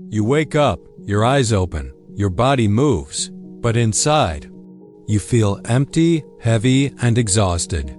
You wake up, your eyes open, your body moves, but inside, you feel empty, heavy, and exhausted.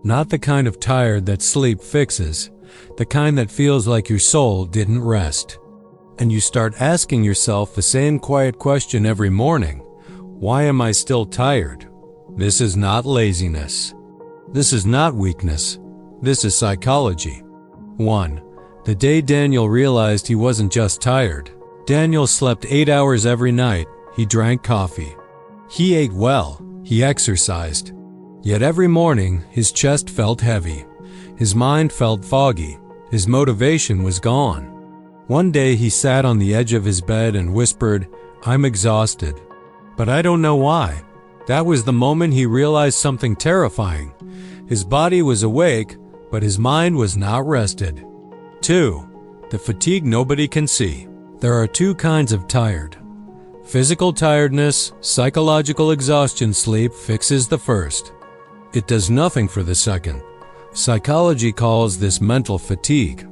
Not the kind of tired that sleep fixes, the kind that feels like your soul didn't rest. And you start asking yourself the same quiet question every morning: why am I still tired? This is not laziness. This is not weakness. This is psychology. 1. The day Daniel realized he wasn't just tired. Daniel slept 8 hours every night. He drank coffee. He ate well. He exercised. Yet every morning, his chest felt heavy. His mind felt foggy. His motivation was gone. One day he sat on the edge of his bed and whispered, "I'm exhausted." But I don't know why. That was the moment he realized something terrifying. His body was awake, but his mind was not rested. 2. The fatigue nobody can see. There are two kinds of tired. Physical tiredness, psychological exhaustion. Sleep fixes the first. It does nothing for the second. Psychology calls this mental fatigue.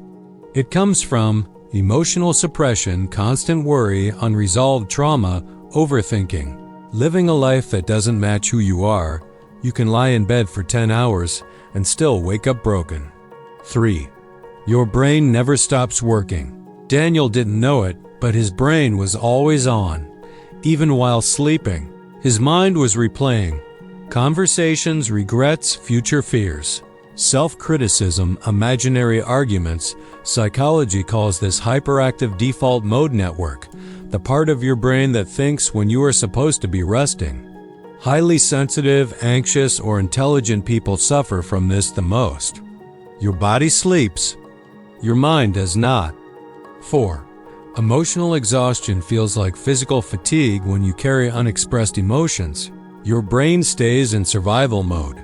It comes from emotional suppression, constant worry, unresolved trauma, overthinking. Living a life that doesn't match who you are. You can lie in bed for 10 hours and still wake up broken. 3. Your brain never stops working. Daniel didn't know it, but his brain was always on. Even while sleeping, his mind was replaying conversations, regrets, future fears, self-criticism, imaginary arguments. Psychology calls this hyperactive default mode network, the part of your brain that thinks when you are supposed to be resting. Highly sensitive, anxious, or intelligent people suffer from this the most. Your body sleeps. Your mind does not. 4. Emotional exhaustion feels like physical fatigue when you carry unexpressed emotions. Your brain stays in survival mode.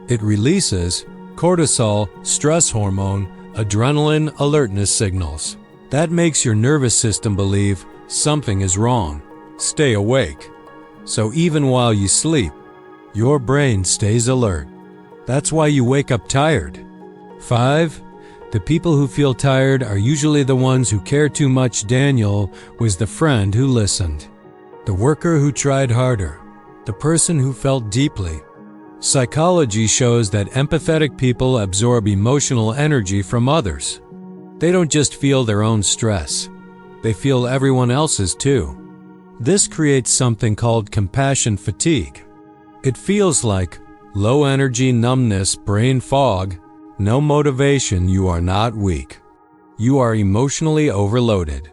It releases cortisol, stress hormone, adrenaline, alertness signals. That makes your nervous system believe something is wrong. Stay awake. So even while you sleep, your brain stays alert. That's why you wake up tired. 5. The people who feel tired are usually the ones who care too much. Daniel was the friend who listened, the worker who tried harder, the person who felt deeply. Psychology shows that empathetic people absorb emotional energy from others. They don't just feel their own stress, they feel everyone else's too. This creates something called compassion fatigue. It feels like low energy, numbness, brain fog, no motivation. You are not weak. You are emotionally overloaded.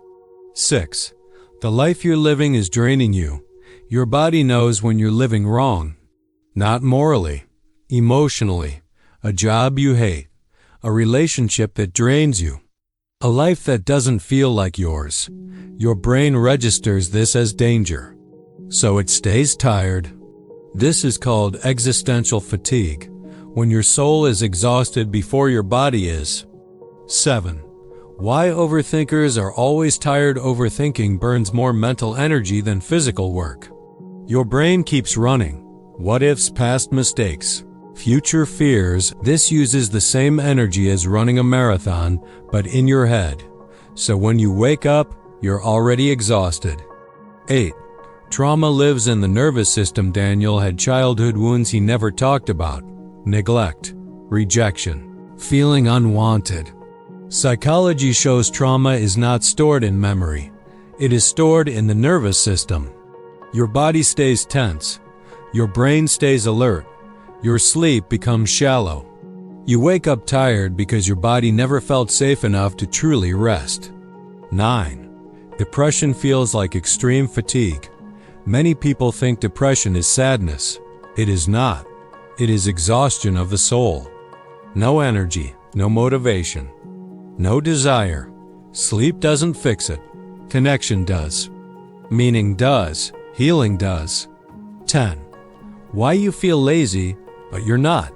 6. The life you're living is draining you. Your body knows when you're living wrong. Not morally, emotionally. A job you hate. A relationship that drains you. A life that doesn't feel like yours. Your brain registers this as danger, so it stays tired. This is called existential fatigue, when your soul is exhausted before your body is. 7. Why overthinkers are always tired. Overthinking burns more mental energy than physical work. Your brain keeps running. What ifs, past mistakes, future fears. This uses the same energy as running a marathon, but in your head. So when you wake up, you're already exhausted. 8. Trauma lives in the nervous system. Daniel had childhood wounds he never talked about. Neglect, rejection, feeling unwanted. Psychology shows trauma is not stored in memory. It is stored in the nervous system. Your body stays tense. Your brain stays alert. Your sleep becomes shallow. You wake up tired because your body never felt safe enough to truly rest. 9. Depression feels like extreme fatigue. Many people think depression is sadness. It is not. It is exhaustion of the soul. No energy, no motivation, no desire. Sleep doesn't fix it. Connection does. Meaning does. Healing does. 10. Why you feel lazy, but you're not.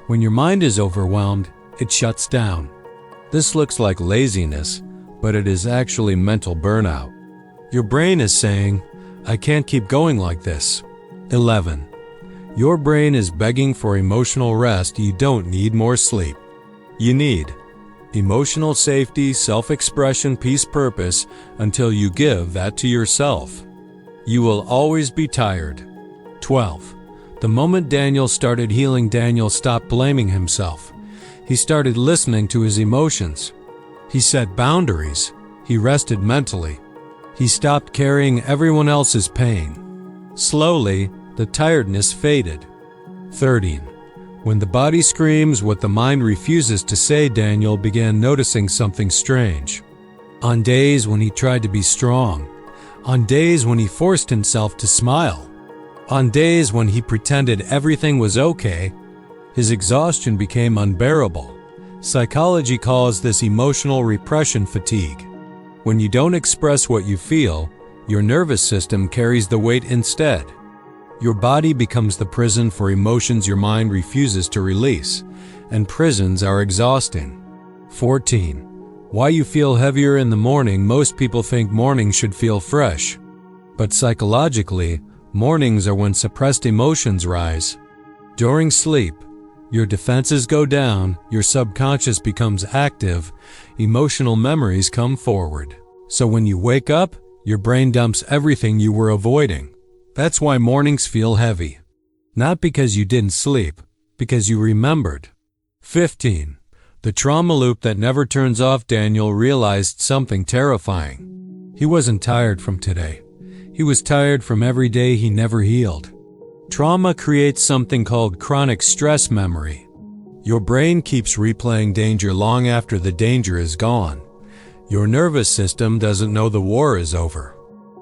When your mind is overwhelmed, it shuts down. This looks like laziness, but it is actually mental burnout. Your brain is saying, I can't keep going like this. 11. Your brain is begging for emotional rest. You don't need more sleep. You need Emotional safety, self-expression, peace, purpose, until you give that to yourself. You will always be tired. 12. The moment Daniel started healing, Daniel stopped blaming himself. He started listening to his emotions. He set boundaries. He rested mentally. He stopped carrying everyone else's pain. Slowly, the tiredness faded. 13. When the body screams what the mind refuses to say, Daniel began noticing something strange. On days when he tried to be strong, on days when he forced himself to smile, on days when he pretended everything was okay, his exhaustion became unbearable. Psychology calls this emotional repression fatigue. When you don't express what you feel, your nervous system carries the weight instead. Your body becomes the prison for emotions your mind refuses to release, and prisons are exhausting. 14. Why you feel heavier in the morning. Most people think mornings should feel fresh. But psychologically, mornings are when suppressed emotions rise. During sleep, your defenses go down, your subconscious becomes active, emotional memories come forward. So when you wake up, your brain dumps everything you were avoiding. That's why mornings feel heavy. Not because you didn't sleep, because you remembered. 15. The trauma loop that never turns off. Daniel realized something terrifying. He wasn't tired from today. He was tired from every day he never healed. Trauma creates something called chronic stress memory. Your brain keeps replaying danger long after the danger is gone. Your nervous system doesn't know the war is over.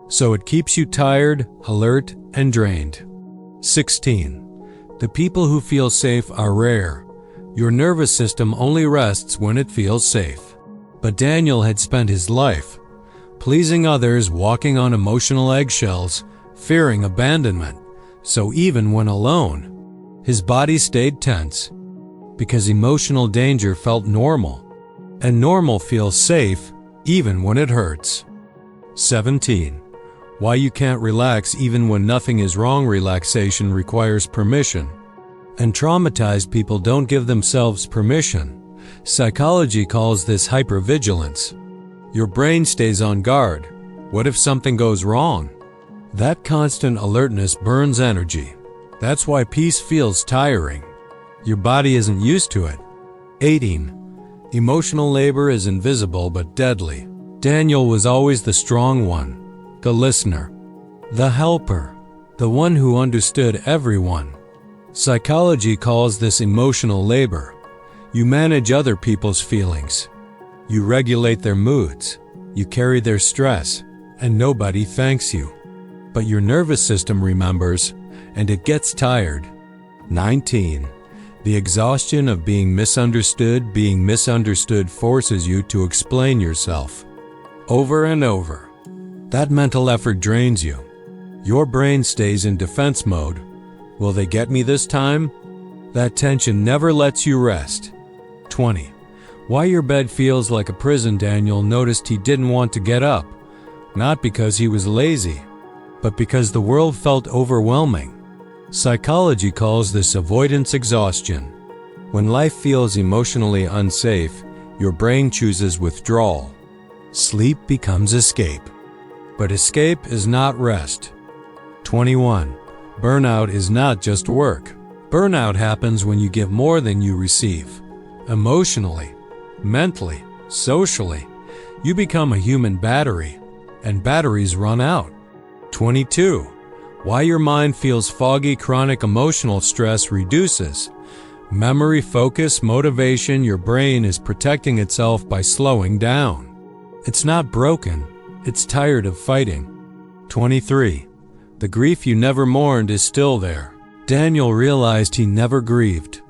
So it keeps you tired, alert, and drained. 16. The people who feel safe are rare. Your nervous system only rests when it feels safe. But Daniel had spent his life pleasing others, walking on emotional eggshells, fearing abandonment. So even when alone, his body stayed tense because emotional danger felt normal. And normal feels safe even when it hurts. 17. Why you can't relax even when nothing is wrong. Relaxation requires permission. And traumatized people don't give themselves permission. Psychology calls this hypervigilance. Your brain stays on guard. What if something goes wrong? That constant alertness burns energy. That's why peace feels tiring. Your body isn't used to it. 18. Emotional labor is invisible but deadly. Daniel was always the strong one, the listener, the helper, the one who understood everyone. Psychology calls this emotional labor. You manage other people's feelings. You regulate their moods. You carry their stress, and nobody thanks you. But your nervous system remembers, and it gets tired. 19. The exhaustion of being misunderstood. Being misunderstood forces you to explain yourself over and over. That mental effort drains you. Your brain stays in defense mode. Will they get me this time? That tension never lets you rest. 20. Why your bed feels like a prison. Daniel noticed he didn't want to get up, not because he was lazy, but because the world felt overwhelming. Psychology calls this avoidance exhaustion. When life feels emotionally unsafe, your brain chooses withdrawal. Sleep becomes escape. But escape is not rest. 21. Burnout is not just work. Burnout happens when you give more than you receive. Emotionally, mentally, socially, you become a human battery, and batteries run out. 22. Why your mind feels foggy. Chronic emotional stress reduces memory, focus, motivation. Your brain is protecting itself by slowing down. It's not broken, it's tired of fighting. 23. The grief you never mourned is still there. Daniel realized he never grieved.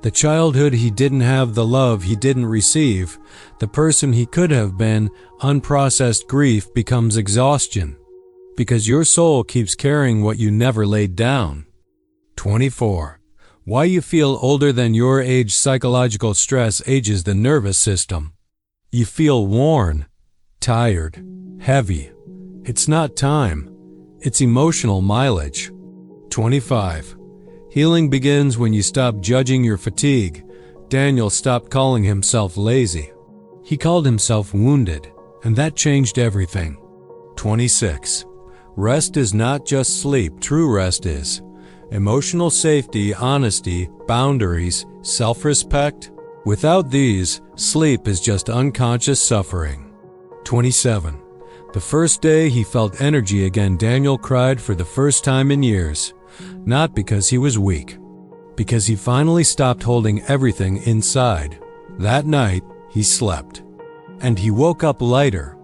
The childhood he didn't have, the love he didn't receive, the person he could have been. Unprocessed grief becomes exhaustion, because your soul keeps carrying what you never laid down. 24. Why you feel older than your age. Psychological stress ages the nervous system. You feel worn, tired, heavy. It's not time. It's emotional mileage. 25. Healing begins when you stop judging your fatigue. Daniel stopped calling himself lazy. He called himself wounded, and that changed everything. 26. Rest is not just sleep. True rest is emotional safety, honesty, boundaries, self-respect. Without these, sleep is just unconscious suffering. 27. The first day he felt energy again, Daniel cried for the first time in years. Not because he was weak, because he finally stopped holding everything inside. That night, he slept. And he woke up lighter,